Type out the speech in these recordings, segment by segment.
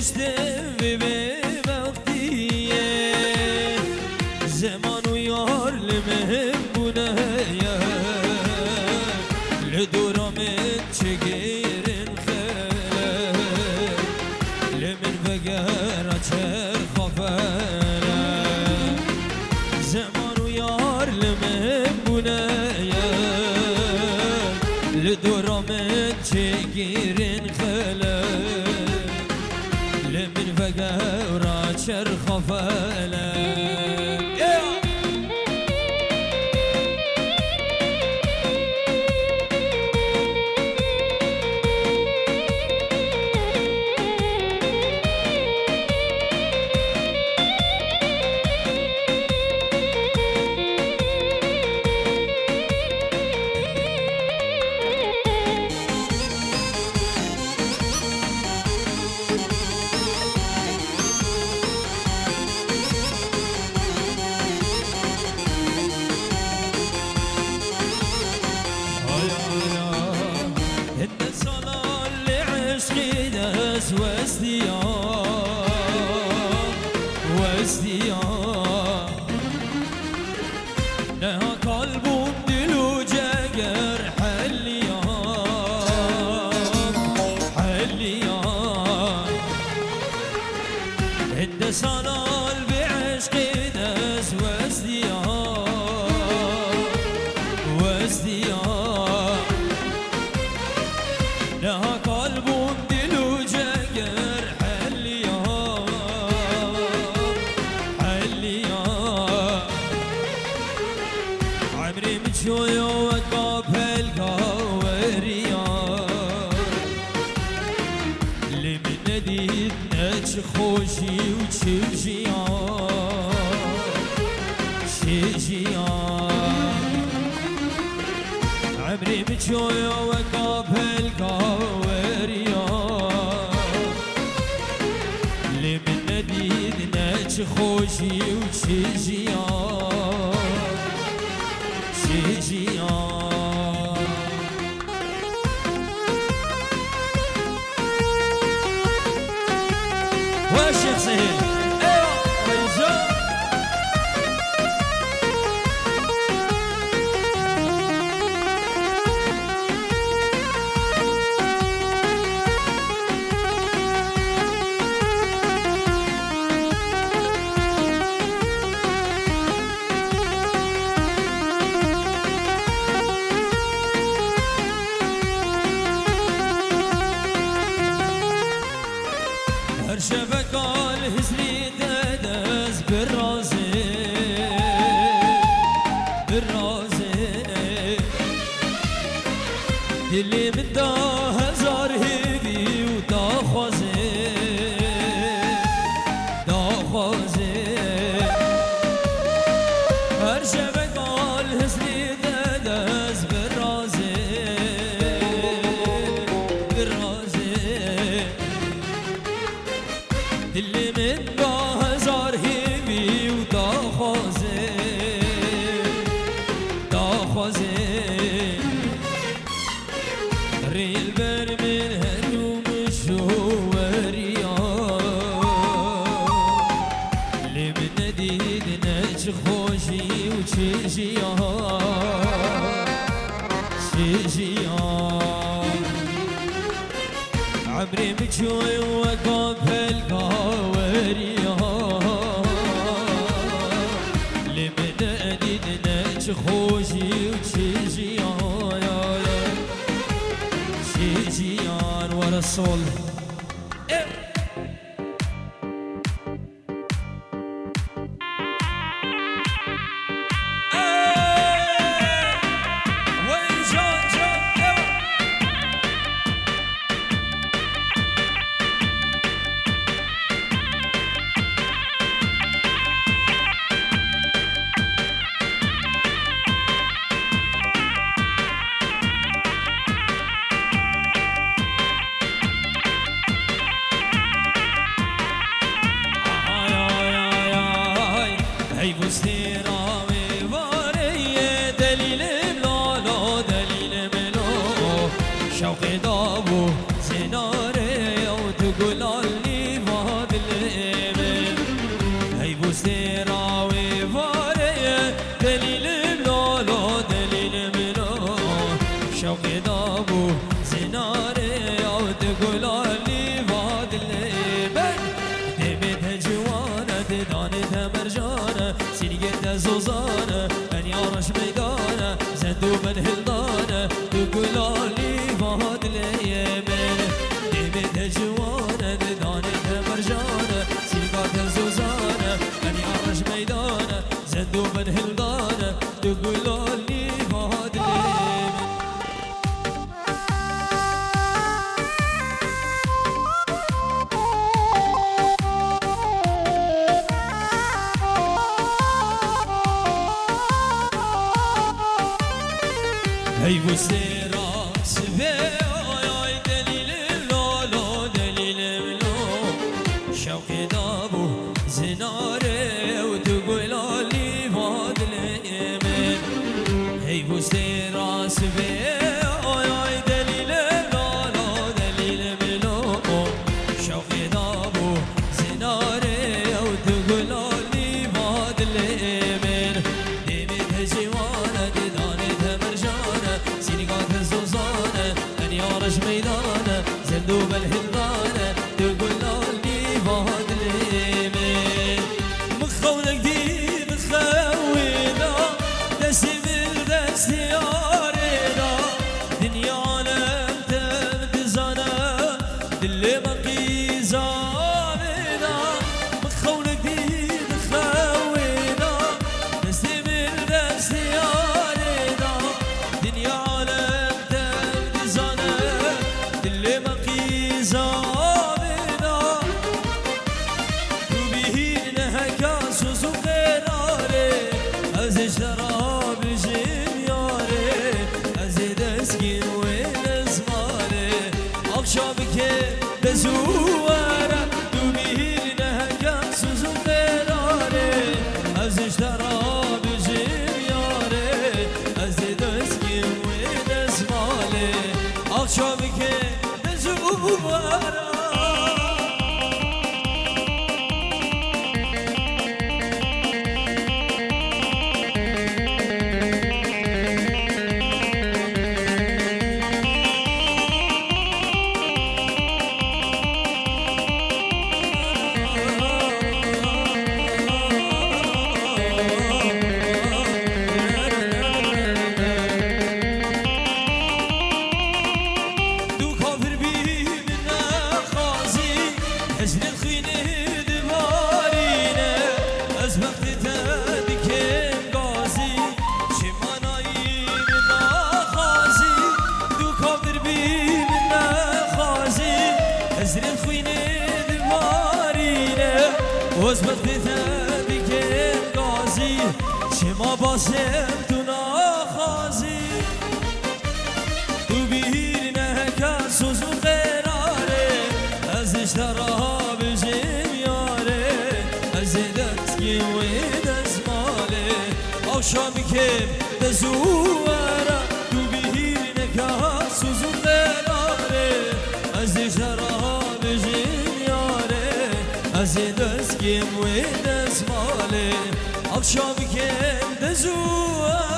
نشتم به وقتیه زمان و یار لمهم بونه لدورامت چگیرن خله لمن وگر اچر خفله زمان و یار لمهم بونه لدورامت چگیرن خله لمن وگر اچر خفله وازديان لها قلب دل وجگر حليان هند صلال بعشق ناس وازديان لها قلب دل وجگر شوية وقابل قاوريان اللي من نديدنا تخوشي وتشجيان عمري من شوية وقابل قاوريان اللي من نديدنا تخوشي وتشجيان والشيخ سهيل شبكال هزلي ددز بالرازي دلي من دا هزار هيدي وداخوازي هر شبكال هزلي ددز بالرازي اللي من هزار هيبي وداخوازي ريل بر من هنوم الشواريان اللي من نديدنا تخوشي وتشجيان عمري مجوي وقابل قاوريان لمن نديدنا تخوشي وتشجيان ورا الصول زوزانه من يارش ميدانه زندو من هلدانه تقولالي فهد ليمن ديمت جوانه دانت مرجانه سيقات زوزانه من يارش ميدانه زندو من هلدانه تقولالي فهد ليمن هی وسیرا سبی آی دلیل لالو دلیل لو شوقی دابو زناره و تو گلالی وادل من هی وسیرا سبی آی دلیل لالو دلیل لو شوقی دابو زناره و تو گلالی وادل من دیمت جوانه دیدانت مرجانه سينيقات الزوزانة من يارش ميدانة زندوب الهلدانة تقول لي فهد ليمن مخونك دي مخوينا دسي بالدس يارينا دنيانا انت متزانا دلي مقي زامنا مخونك دي مخوينا دسي بالدس يارينا دنيا عالم تبدزانه دل مقي زامنا تو بهين هكا سوزو قراره از اشتراب جمياره از دسكين وين ازماره اخشاب که بزواره تو بهين هكا سوزو قراره از اشتراب جمياره از دسكين akşam ki mezubara وزبط ثابك الغازي شما باسم تناخازي تبيرنا كاسوز وقراري از اشتراها بجمياري از دسكي ودز مالي او شامكم دزوارا تبيرنا كاسوز وقراري از اشتراها بجمياري از دسكم ودز مالي akşam kendi zuwa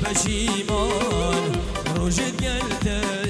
پشیمان روزت گلته